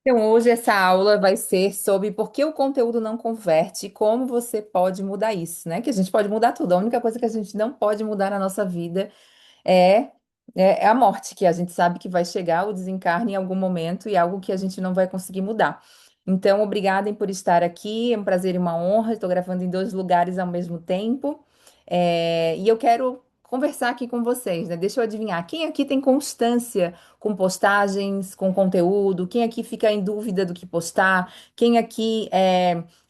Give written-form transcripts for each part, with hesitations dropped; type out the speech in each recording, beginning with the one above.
Então, hoje essa aula vai ser sobre por que o conteúdo não converte e como você pode mudar isso, né? Que a gente pode mudar tudo. A única coisa que a gente não pode mudar na nossa vida é, é a morte, que a gente sabe que vai chegar, o desencarne em algum momento e é algo que a gente não vai conseguir mudar. Então, obrigada por estar aqui, é um prazer e uma honra. Estou gravando em dois lugares ao mesmo tempo. E eu quero conversar aqui com vocês, né? Deixa eu adivinhar, quem aqui tem constância com postagens, com conteúdo? Quem aqui fica em dúvida do que postar? Quem aqui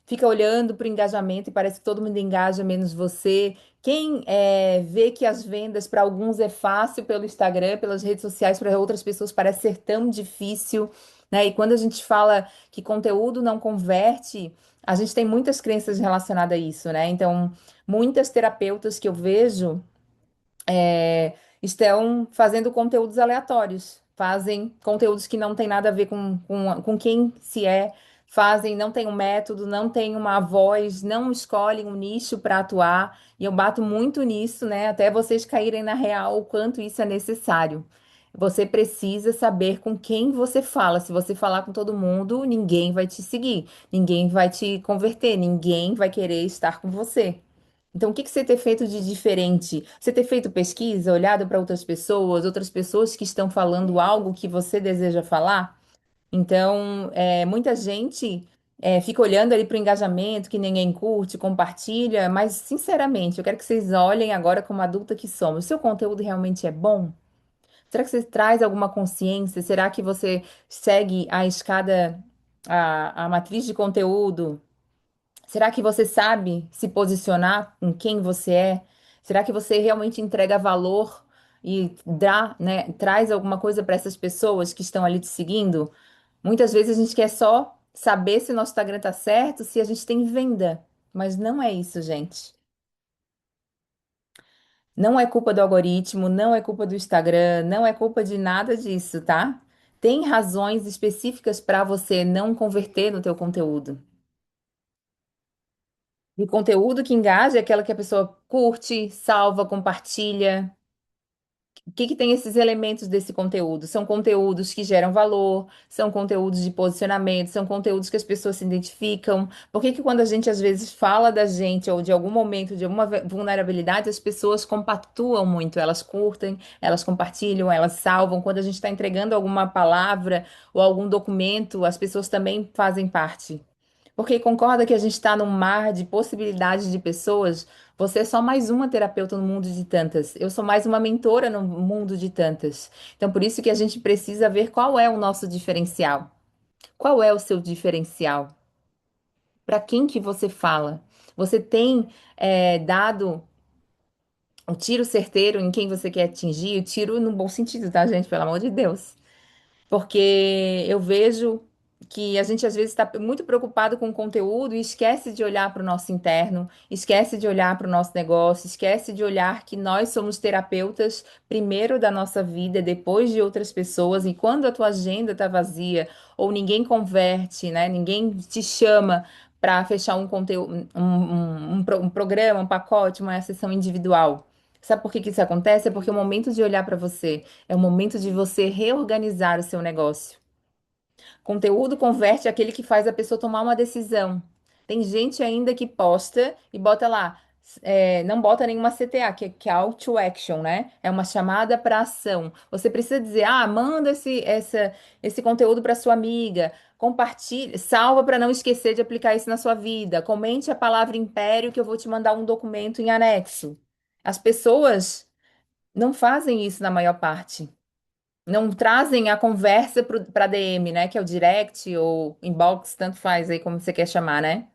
fica olhando para o engajamento e parece que todo mundo engaja menos você? Quem vê que as vendas para alguns é fácil pelo Instagram, pelas redes sociais, para outras pessoas parece ser tão difícil, né? E quando a gente fala que conteúdo não converte, a gente tem muitas crenças relacionadas a isso, né? Então, muitas terapeutas que eu vejo estão fazendo conteúdos aleatórios, fazem conteúdos que não tem nada a ver com quem se é, fazem, não tem um método, não tem uma voz, não escolhem um nicho para atuar, e eu bato muito nisso, né? Até vocês caírem na real o quanto isso é necessário. Você precisa saber com quem você fala. Se você falar com todo mundo, ninguém vai te seguir, ninguém vai te converter, ninguém vai querer estar com você. Então, o que que você tem feito de diferente? Você tem feito pesquisa, olhado para outras pessoas que estão falando algo que você deseja falar? Então, muita gente fica olhando ali para o engajamento, que ninguém curte, compartilha, mas, sinceramente, eu quero que vocês olhem agora como adulta que somos. O seu conteúdo realmente é bom? Será que você traz alguma consciência? Será que você segue a escada, a matriz de conteúdo? Será que você sabe se posicionar com quem você é? Será que você realmente entrega valor e dá, né, traz alguma coisa para essas pessoas que estão ali te seguindo? Muitas vezes a gente quer só saber se o nosso Instagram tá certo, se a gente tem venda, mas não é isso, gente. Não é culpa do algoritmo, não é culpa do Instagram, não é culpa de nada disso, tá? Tem razões específicas para você não converter no teu conteúdo. E conteúdo que engaja é aquela que a pessoa curte, salva, compartilha. O que que tem esses elementos desse conteúdo? São conteúdos que geram valor, são conteúdos de posicionamento, são conteúdos que as pessoas se identificam. Por que que quando a gente às vezes fala da gente ou de algum momento, de alguma vulnerabilidade, as pessoas compactuam muito, elas curtem, elas compartilham, elas salvam. Quando a gente está entregando alguma palavra ou algum documento, as pessoas também fazem parte. Porque concorda que a gente está num mar de possibilidades de pessoas. Você é só mais uma terapeuta no mundo de tantas. Eu sou mais uma mentora no mundo de tantas. Então, por isso que a gente precisa ver qual é o nosso diferencial. Qual é o seu diferencial? Para quem que você fala? Você tem dado o tiro certeiro em quem você quer atingir? O tiro no bom sentido, tá, gente? Pelo amor de Deus. Porque eu vejo que a gente às vezes está muito preocupado com o conteúdo e esquece de olhar para o nosso interno, esquece de olhar para o nosso negócio, esquece de olhar que nós somos terapeutas primeiro da nossa vida, depois de outras pessoas, e quando a tua agenda está vazia ou ninguém converte, né? Ninguém te chama para fechar um conteúdo, um programa, um pacote, uma sessão individual. Sabe por que que isso acontece? É porque é o momento de olhar para você. É o momento de você reorganizar o seu negócio. Conteúdo converte aquele que faz a pessoa tomar uma decisão. Tem gente ainda que posta e bota lá, não bota nenhuma CTA, que é Call to Action, né? É uma chamada para ação. Você precisa dizer, manda esse conteúdo para sua amiga, compartilhe, salva para não esquecer de aplicar isso na sua vida. Comente a palavra império que eu vou te mandar um documento em anexo. As pessoas não fazem isso na maior parte. Não trazem a conversa para DM, né? Que é o direct ou inbox, tanto faz aí como você quer chamar, né?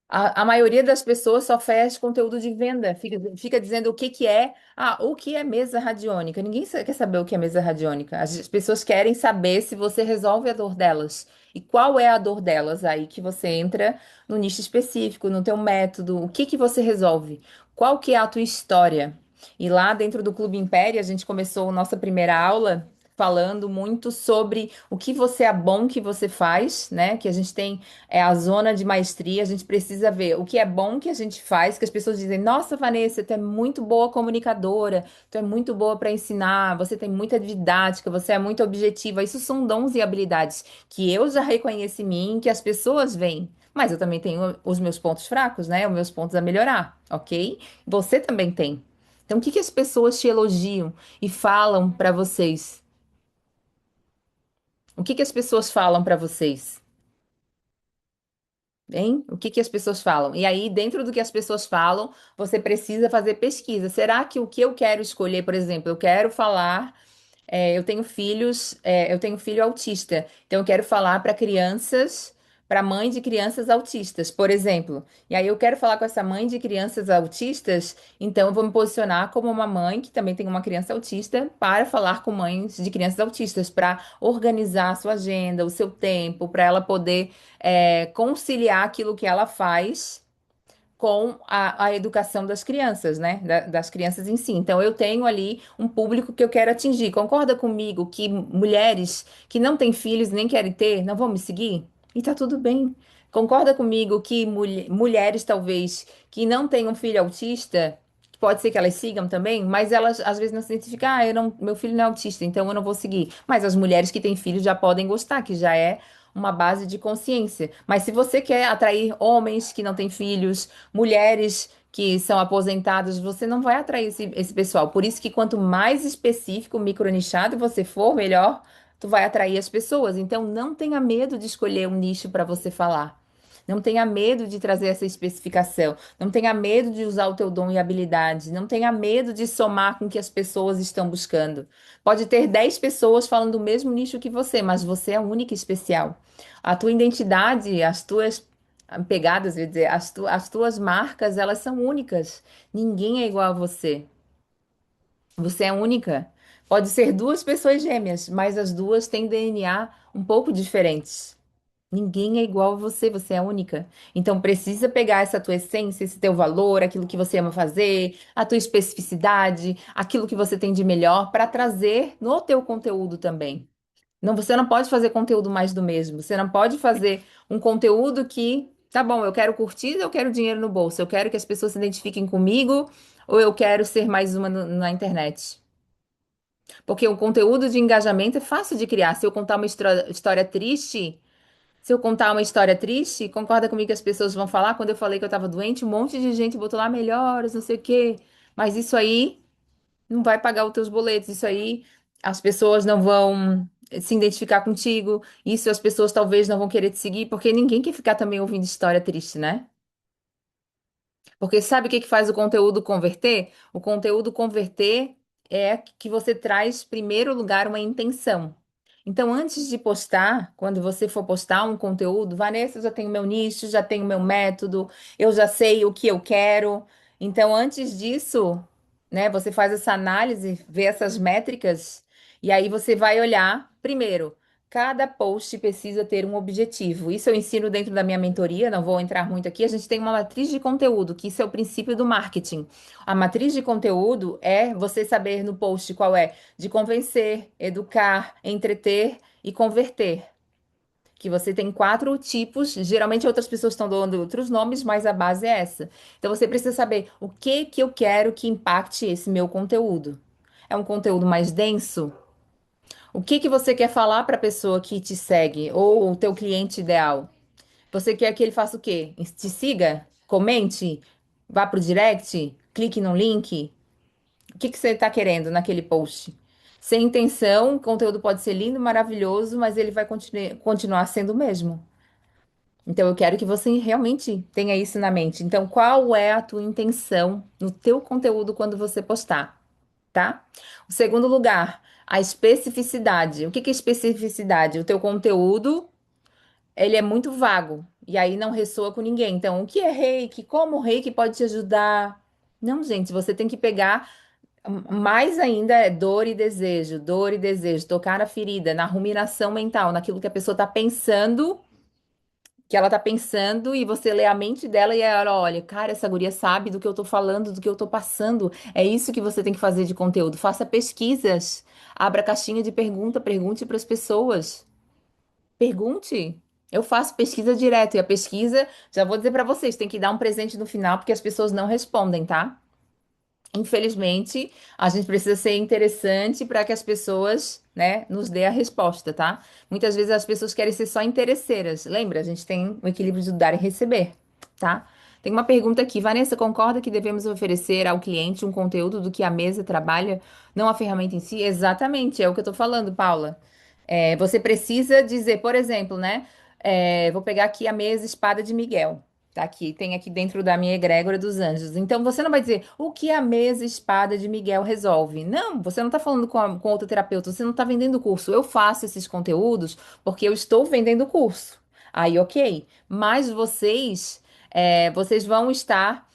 A maioria das pessoas só faz conteúdo de venda, fica dizendo o que que é. O que é mesa radiônica? Ninguém quer saber o que é mesa radiônica. As pessoas querem saber se você resolve a dor delas. E qual é a dor delas? Aí que você entra no nicho específico, no teu método. O que que você resolve? Qual que é a tua história? E lá dentro do Clube Império, a gente começou a nossa primeira aula. falando muito sobre o que você é bom que você faz, né? Que a gente tem a zona de maestria, a gente precisa ver o que é bom que a gente faz, que as pessoas dizem, nossa, Vanessa, tu é muito boa comunicadora, tu é muito boa para ensinar, você tem muita didática, você é muito objetiva. Isso são dons e habilidades que eu já reconheço em mim, que as pessoas veem. Mas eu também tenho os meus pontos fracos, né? Os meus pontos a melhorar, ok? Você também tem. Então, o que que as pessoas te elogiam e falam para vocês? O que que as pessoas falam para vocês? Hein? O que que as pessoas falam? E aí, dentro do que as pessoas falam, você precisa fazer pesquisa. Será que o que eu quero escolher, por exemplo, eu quero falar. Eu tenho filhos, eu tenho filho autista, então eu quero falar para crianças, para mãe de crianças autistas, por exemplo. E aí eu quero falar com essa mãe de crianças autistas, então eu vou me posicionar como uma mãe que também tem uma criança autista para falar com mães de crianças autistas, para organizar a sua agenda, o seu tempo, para ela poder conciliar aquilo que ela faz com a educação das crianças, né? Das crianças em si. Então, eu tenho ali um público que eu quero atingir. Concorda comigo que mulheres que não têm filhos nem querem ter, não vão me seguir? E tá tudo bem. Concorda comigo que mulheres, talvez, que não tenham filho autista, pode ser que elas sigam também, mas elas às vezes não se identificam, eu não, meu filho não é autista, então eu não vou seguir. Mas as mulheres que têm filhos já podem gostar, que já é uma base de consciência. Mas se você quer atrair homens que não têm filhos, mulheres que são aposentadas, você não vai atrair esse pessoal. Por isso que quanto mais específico, micronichado você for, melhor tu vai atrair as pessoas. Então não tenha medo de escolher um nicho para você falar. Não tenha medo de trazer essa especificação. Não tenha medo de usar o teu dom e habilidade. Não tenha medo de somar com o que as pessoas estão buscando. Pode ter 10 pessoas falando do mesmo nicho que você, mas você é única e especial. A tua identidade, as tuas pegadas, eu ia dizer, as tuas marcas, elas são únicas. Ninguém é igual a você. Você é única. Pode ser duas pessoas gêmeas, mas as duas têm DNA um pouco diferentes. Ninguém é igual a você, você é única. Então precisa pegar essa tua essência, esse teu valor, aquilo que você ama fazer, a tua especificidade, aquilo que você tem de melhor para trazer no teu conteúdo também. Não, você não pode fazer conteúdo mais do mesmo. Você não pode fazer um conteúdo que, tá bom, eu quero curtida, eu quero dinheiro no bolso, eu quero que as pessoas se identifiquem comigo, ou eu quero ser mais uma na internet. Porque o conteúdo de engajamento é fácil de criar. Se eu contar uma história triste, se eu contar uma história triste, concorda comigo que as pessoas vão falar? Quando eu falei que eu tava doente, um monte de gente botou lá melhoras, não sei o quê. Mas isso aí não vai pagar os teus boletos. Isso aí as pessoas não vão se identificar contigo. Isso as pessoas talvez não vão querer te seguir, porque ninguém quer ficar também ouvindo história triste, né? Porque sabe o que que faz o conteúdo converter? O conteúdo converter é que você traz, em primeiro lugar, uma intenção. Então, antes de postar, quando você for postar um conteúdo, Vanessa, eu já tenho meu nicho, já tenho meu método, eu já sei o que eu quero. Então, antes disso, né, você faz essa análise, vê essas métricas, e aí você vai olhar, primeiro, cada post precisa ter um objetivo. Isso eu ensino dentro da minha mentoria, não vou entrar muito aqui. A gente tem uma matriz de conteúdo, que isso é o princípio do marketing. A matriz de conteúdo é você saber no post qual é de convencer, educar, entreter e converter. Que você tem quatro tipos, geralmente outras pessoas estão dando outros nomes, mas a base é essa. Então você precisa saber o que que eu quero que impacte esse meu conteúdo. É um conteúdo mais denso? O que que você quer falar para a pessoa que te segue ou o teu cliente ideal? Você quer que ele faça o quê? Te siga? Comente? Vá pro direct? Clique no link? O que que você está querendo naquele post? Sem intenção, o conteúdo pode ser lindo, maravilhoso, mas ele vai continuar sendo o mesmo. Então, eu quero que você realmente tenha isso na mente. Então, qual é a tua intenção no teu conteúdo quando você postar, tá? O segundo lugar, a especificidade. O que que é especificidade? O teu conteúdo, ele é muito vago e aí não ressoa com ninguém. Então, o que é reiki? Como o reiki pode te ajudar? Não, gente, você tem que pegar mais ainda é dor e desejo, tocar na ferida, na ruminação mental, naquilo que a pessoa está pensando que ela tá pensando e você lê a mente dela e ela olha, cara, essa guria sabe do que eu tô falando, do que eu tô passando. É isso que você tem que fazer de conteúdo. Faça pesquisas. Abra caixinha de pergunta, pergunte para as pessoas. Pergunte. Eu faço pesquisa direto e a pesquisa, já vou dizer para vocês, tem que dar um presente no final porque as pessoas não respondem, tá? Infelizmente, a gente precisa ser interessante para que as pessoas, né, nos dê a resposta, tá? Muitas vezes as pessoas querem ser só interesseiras. Lembra, a gente tem o equilíbrio do dar e receber, tá? Tem uma pergunta aqui. Vanessa, concorda que devemos oferecer ao cliente um conteúdo do que a mesa trabalha, não a ferramenta em si? Exatamente, é o que eu tô falando, Paula. Você precisa dizer, por exemplo, né? Vou pegar aqui a mesa Espada de Miguel. Tá aqui, tem aqui dentro da minha egrégora dos anjos. Então você não vai dizer o que a mesa espada de Miguel resolve. Não, você não está falando com outro terapeuta, você não está vendendo o curso. Eu faço esses conteúdos porque eu estou vendendo o curso. Aí, ok. Mas vocês vão estar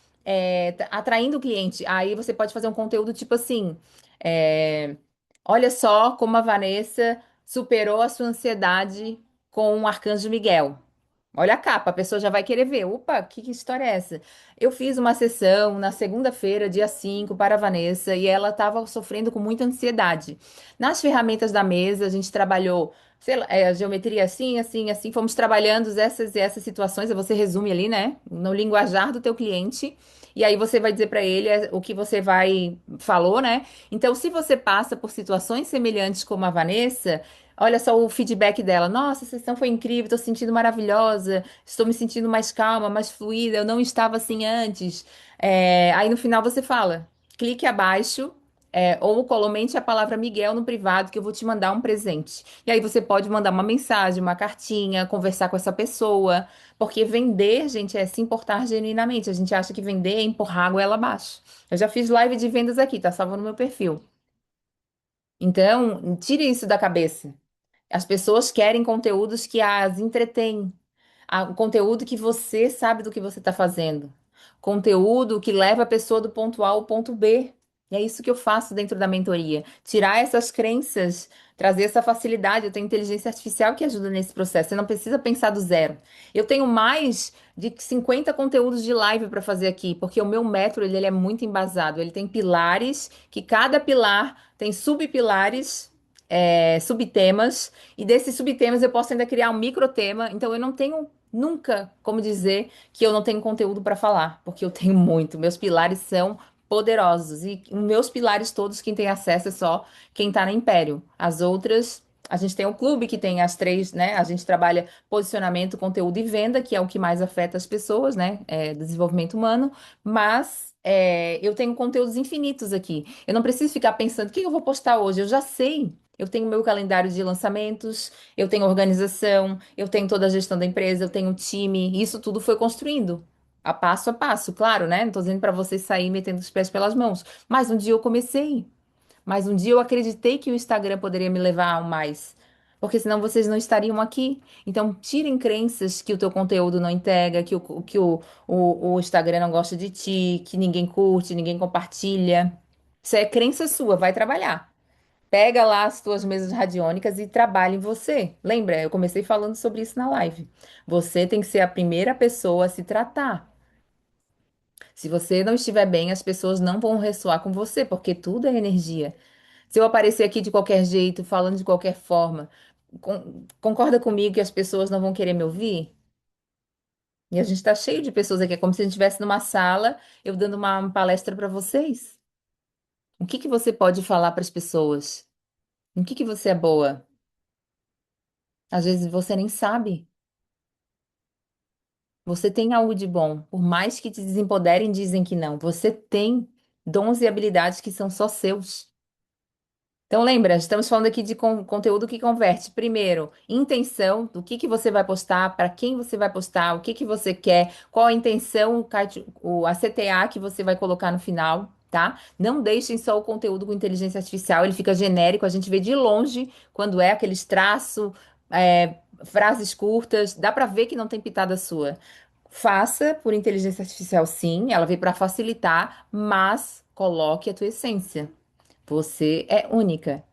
atraindo o cliente. Aí você pode fazer um conteúdo tipo assim: é, olha só como a Vanessa superou a sua ansiedade com o Arcanjo Miguel. Olha a capa, a pessoa já vai querer ver. Opa, que história é essa? Eu fiz uma sessão na segunda-feira, dia 5, para a Vanessa, e ela estava sofrendo com muita ansiedade. Nas ferramentas da mesa, a gente trabalhou, sei lá, a geometria assim, assim, assim, fomos trabalhando essas e essas situações, aí você resume ali, né, no linguajar do teu cliente, e aí você vai dizer para ele o que você falou, né? Então, se você passa por situações semelhantes como a Vanessa, olha só o feedback dela. Nossa, a sessão foi incrível, estou sentindo maravilhosa, estou me sentindo mais calma, mais fluida, eu não estava assim antes. Aí no final você fala, clique abaixo, ou comente a palavra Miguel no privado que eu vou te mandar um presente. E aí você pode mandar uma mensagem, uma cartinha, conversar com essa pessoa, porque vender, gente, é se importar genuinamente. A gente acha que vender é empurrar a goela abaixo. Eu já fiz live de vendas aqui, tá salvo no meu perfil. Então, tire isso da cabeça. As pessoas querem conteúdos que as entretêm, conteúdo que você sabe do que você está fazendo, conteúdo que leva a pessoa do ponto A ao ponto B. E é isso que eu faço dentro da mentoria. Tirar essas crenças, trazer essa facilidade. Eu tenho inteligência artificial que ajuda nesse processo. Você não precisa pensar do zero. Eu tenho mais de 50 conteúdos de live para fazer aqui, porque o meu método ele é muito embasado. Ele tem pilares, que cada pilar tem subpilares, subtemas, e desses subtemas eu posso ainda criar um microtema. Então eu não tenho nunca como dizer que eu não tenho conteúdo para falar, porque eu tenho muito. Meus pilares são poderosos e os meus pilares todos quem tem acesso é só quem está no Império. As outras, a gente tem o clube que tem as três, né? A gente trabalha posicionamento, conteúdo e venda, que é o que mais afeta as pessoas, né? Desenvolvimento humano, mas eu tenho conteúdos infinitos aqui. Eu não preciso ficar pensando o que eu vou postar hoje, eu já sei. Eu tenho meu calendário de lançamentos, eu tenho organização, eu tenho toda a gestão da empresa, eu tenho um time. Isso tudo foi construindo a passo, claro, né? Não tô dizendo para vocês sair metendo os pés pelas mãos. Mas um dia eu comecei. Mas um dia eu acreditei que o Instagram poderia me levar ao mais. Porque senão vocês não estariam aqui. Então, tirem crenças que o teu conteúdo não entrega, que o Instagram não gosta de ti, que ninguém curte, ninguém compartilha. Isso é crença sua, vai trabalhar. Pega lá as tuas mesas radiônicas e trabalha em você. Lembra, eu comecei falando sobre isso na live. Você tem que ser a primeira pessoa a se tratar. Se você não estiver bem, as pessoas não vão ressoar com você, porque tudo é energia. Se eu aparecer aqui de qualquer jeito, falando de qualquer forma, concorda comigo que as pessoas não vão querer me ouvir? E a gente está cheio de pessoas aqui, é como se a gente estivesse numa sala, eu dando uma palestra para vocês. O que que você pode falar para as pessoas? Em que você é boa? Às vezes você nem sabe. Você tem algo de bom. Por mais que te desempoderem, dizem que não. Você tem dons e habilidades que são só seus. Então, lembra, estamos falando aqui de conteúdo que converte. Primeiro, intenção do que você vai postar, para quem você vai postar, o que que você quer, qual a intenção, a CTA que você vai colocar no final, tá? Não deixem só o conteúdo com inteligência artificial, ele fica genérico, a gente vê de longe quando é aqueles traços, frases curtas, dá para ver que não tem pitada sua. Faça por inteligência artificial, sim, ela veio para facilitar, mas coloque a tua essência. Você é única.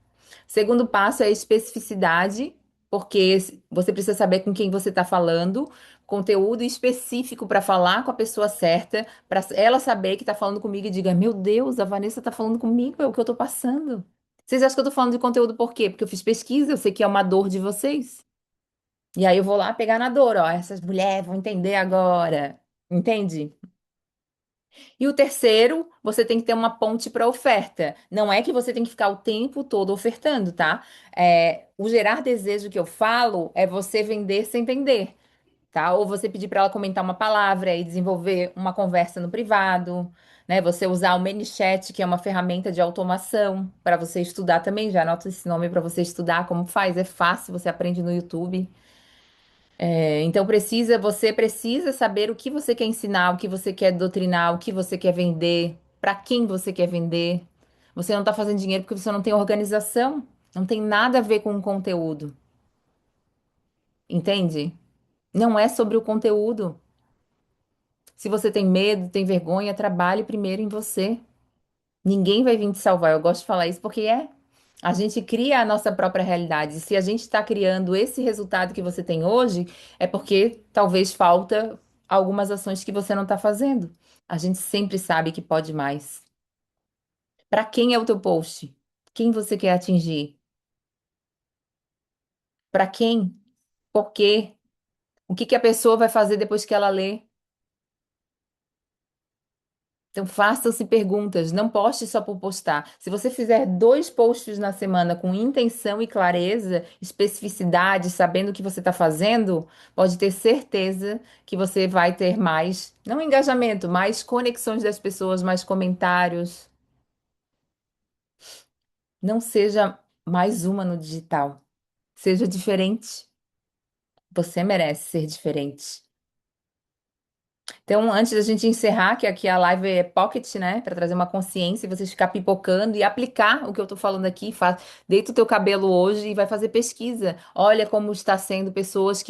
Segundo passo é a especificidade, porque você precisa saber com quem você está falando, conteúdo específico para falar com a pessoa certa, para ela saber que tá falando comigo e diga: Meu Deus, a Vanessa tá falando comigo, é o que eu tô passando. Vocês acham que eu tô falando de conteúdo por quê? Porque eu fiz pesquisa, eu sei que é uma dor de vocês. E aí eu vou lá pegar na dor, ó, essas mulheres vão entender agora. Entende? E o terceiro, você tem que ter uma ponte para oferta. Não é que você tem que ficar o tempo todo ofertando, tá? O gerar desejo que eu falo é você vender sem vender, tá? Ou você pedir para ela comentar uma palavra e desenvolver uma conversa no privado, né? Você usar o ManyChat, que é uma ferramenta de automação, para você estudar também. Já anota esse nome para você estudar como faz. É fácil, você aprende no YouTube. Então você precisa saber o que você quer ensinar, o que você quer doutrinar, o que você quer vender, para quem você quer vender. Você não está fazendo dinheiro porque você não tem organização, não tem nada a ver com o conteúdo, entende? Não é sobre o conteúdo. Se você tem medo, tem vergonha, trabalhe primeiro em você. Ninguém vai vir te salvar. Eu gosto de falar isso porque a gente cria a nossa própria realidade. Se a gente está criando esse resultado que você tem hoje, é porque talvez falta algumas ações que você não está fazendo. A gente sempre sabe que pode mais. Para quem é o teu post? Quem você quer atingir? Para quem? Por quê? O que que a pessoa vai fazer depois que ela lê? Então, façam-se perguntas, não poste só por postar. Se você fizer 2 posts na semana com intenção e clareza, especificidade, sabendo o que você está fazendo, pode ter certeza que você vai ter mais, não engajamento, mais conexões das pessoas, mais comentários. Não seja mais uma no digital. Seja diferente. Você merece ser diferente. Então, antes da gente encerrar, que aqui a live é pocket, né, para trazer uma consciência e vocês ficar pipocando e aplicar o que eu tô falando aqui, deita o teu cabelo hoje e vai fazer pesquisa. Olha como está sendo pessoas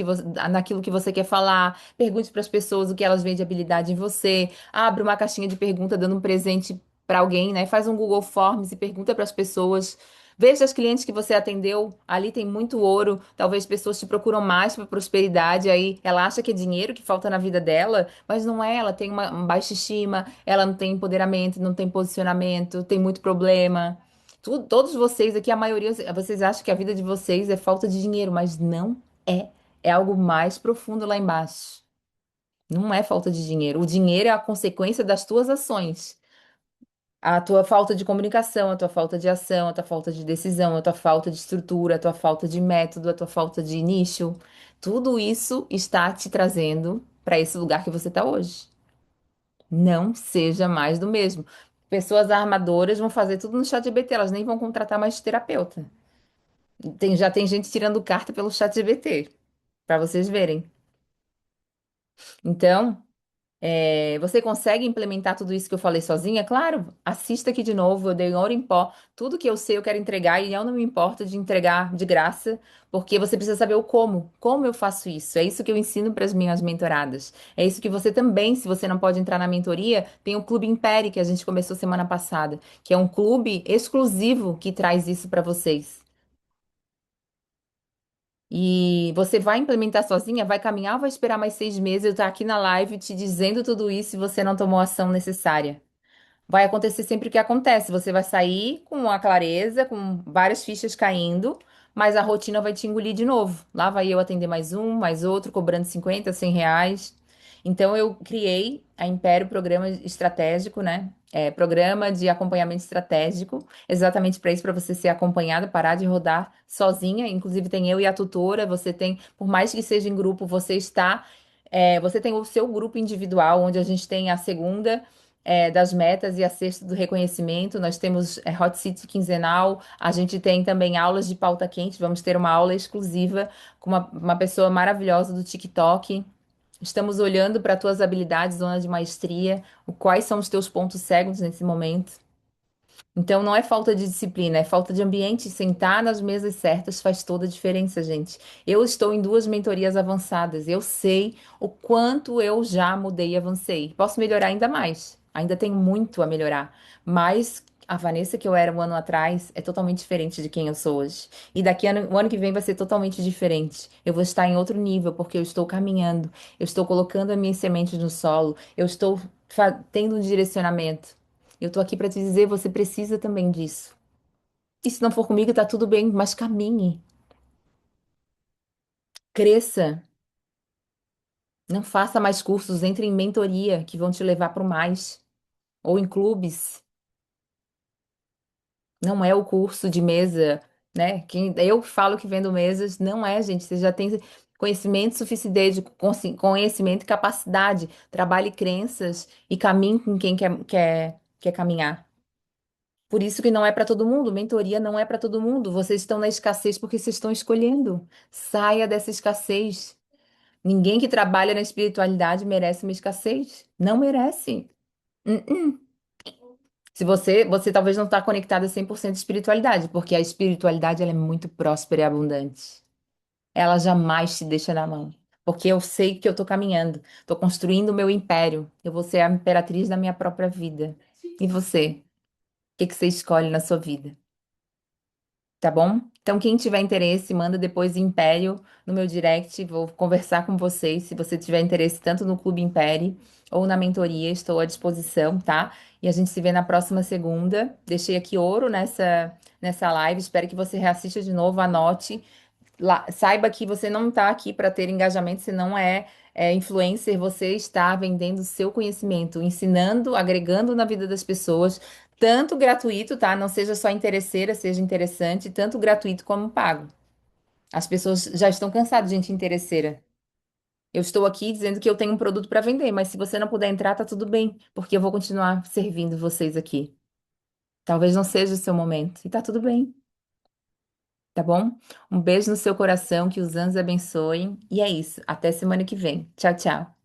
naquilo que você quer falar. Pergunte para as pessoas o que elas veem de habilidade em você. Abre uma caixinha de pergunta dando um presente para alguém, né? Faz um Google Forms e pergunta para as pessoas. Veja os clientes que você atendeu, ali tem muito ouro. Talvez pessoas te procuram mais para prosperidade, aí ela acha que é dinheiro que falta na vida dela, mas não é. Ela tem uma baixa estima, ela não tem empoderamento, não tem posicionamento, tem muito problema. Todos vocês aqui, a maioria, vocês acham que a vida de vocês é falta de dinheiro, mas não é. É algo mais profundo lá embaixo. Não é falta de dinheiro. O dinheiro é a consequência das tuas ações. A tua falta de comunicação, a tua falta de ação, a tua falta de decisão, a tua falta de estrutura, a tua falta de método, a tua falta de nicho, tudo isso está te trazendo para esse lugar que você está hoje. Não seja mais do mesmo. Pessoas armadoras vão fazer tudo no chat GPT, elas nem vão contratar mais terapeuta. Já tem gente tirando carta pelo chat GPT, para vocês verem. Então, você consegue implementar tudo isso que eu falei sozinha? Claro, assista aqui de novo, eu dei ouro em pó. Tudo que eu sei eu quero entregar e eu não me importo de entregar de graça, porque você precisa saber o como. Como eu faço isso? É isso que eu ensino para as minhas mentoradas. É isso que você também, se você não pode entrar na mentoria, tem o Clube Impere, que a gente começou semana passada, que é um clube exclusivo que traz isso para vocês. E você vai implementar sozinha, vai caminhar ou vai esperar mais 6 meses? Eu estou aqui na live te dizendo tudo isso e você não tomou a ação necessária. Vai acontecer sempre o que acontece. Você vai sair com a clareza, com várias fichas caindo, mas a rotina vai te engolir de novo. Lá vai eu atender mais um, mais outro, cobrando 50, R$ 100. Então eu criei a Império Programa Estratégico, né? Programa de acompanhamento estratégico, exatamente para isso, para você ser acompanhada, parar de rodar sozinha. Inclusive tem eu e a tutora. Você tem, por mais que seja em grupo, você tem o seu grupo individual, onde a gente tem a segunda das metas e a sexta do reconhecimento. Nós temos hot seat quinzenal, a gente tem também aulas de pauta quente. Vamos ter uma aula exclusiva com uma pessoa maravilhosa do TikTok. Estamos olhando para tuas habilidades, zona de maestria, quais são os teus pontos cegos nesse momento. Então, não é falta de disciplina, é falta de ambiente. Sentar nas mesas certas faz toda a diferença, gente. Eu estou em 2 mentorias avançadas. Eu sei o quanto eu já mudei e avancei. Posso melhorar ainda mais. Ainda tenho muito a melhorar. Mas A Vanessa que eu era um ano atrás é totalmente diferente de quem eu sou hoje. E daqui o ano que vem vai ser totalmente diferente. Eu vou estar em outro nível, porque eu estou caminhando, eu estou colocando as minhas sementes no solo, eu estou tendo um direcionamento. Eu estou aqui para te dizer, você precisa também disso. E se não for comigo, tá tudo bem, mas caminhe, cresça. Não faça mais cursos, entre em mentoria, que vão te levar para o mais. Ou em clubes. Não é o curso de mesa, né? Eu falo que vendo mesas, não é, gente. Você já tem conhecimento suficiente, conhecimento e capacidade. Trabalhe crenças e caminhe com quem quer caminhar. Por isso que não é para todo mundo. Mentoria não é para todo mundo. Vocês estão na escassez porque vocês estão escolhendo. Saia dessa escassez. Ninguém que trabalha na espiritualidade merece uma escassez. Não merece. Uh-uh. Se você talvez não está conectada 100% à espiritualidade, porque a espiritualidade ela é muito próspera e abundante. Ela jamais te deixa na mão. Porque eu sei que eu estou caminhando, estou construindo o meu império. Eu vou ser a imperatriz da minha própria vida. E você? O que que você escolhe na sua vida? Tá bom? Então, quem tiver interesse, manda depois Império no meu direct. Vou conversar com vocês. Se você tiver interesse tanto no Clube Império ou na mentoria, estou à disposição, tá? E a gente se vê na próxima segunda. Deixei aqui ouro nessa live. Espero que você reassista de novo, anote. Saiba que você não está aqui para ter engajamento, você não é influencer, você está vendendo seu conhecimento, ensinando, agregando na vida das pessoas, tanto gratuito, tá? Não seja só interesseira, seja interessante, tanto gratuito como pago. As pessoas já estão cansadas de gente interesseira. Eu estou aqui dizendo que eu tenho um produto para vender, mas se você não puder entrar, tá tudo bem, porque eu vou continuar servindo vocês aqui. Talvez não seja o seu momento, e tá tudo bem. Tá bom? Um beijo no seu coração, que os anjos abençoem. E é isso. Até semana que vem. Tchau, tchau.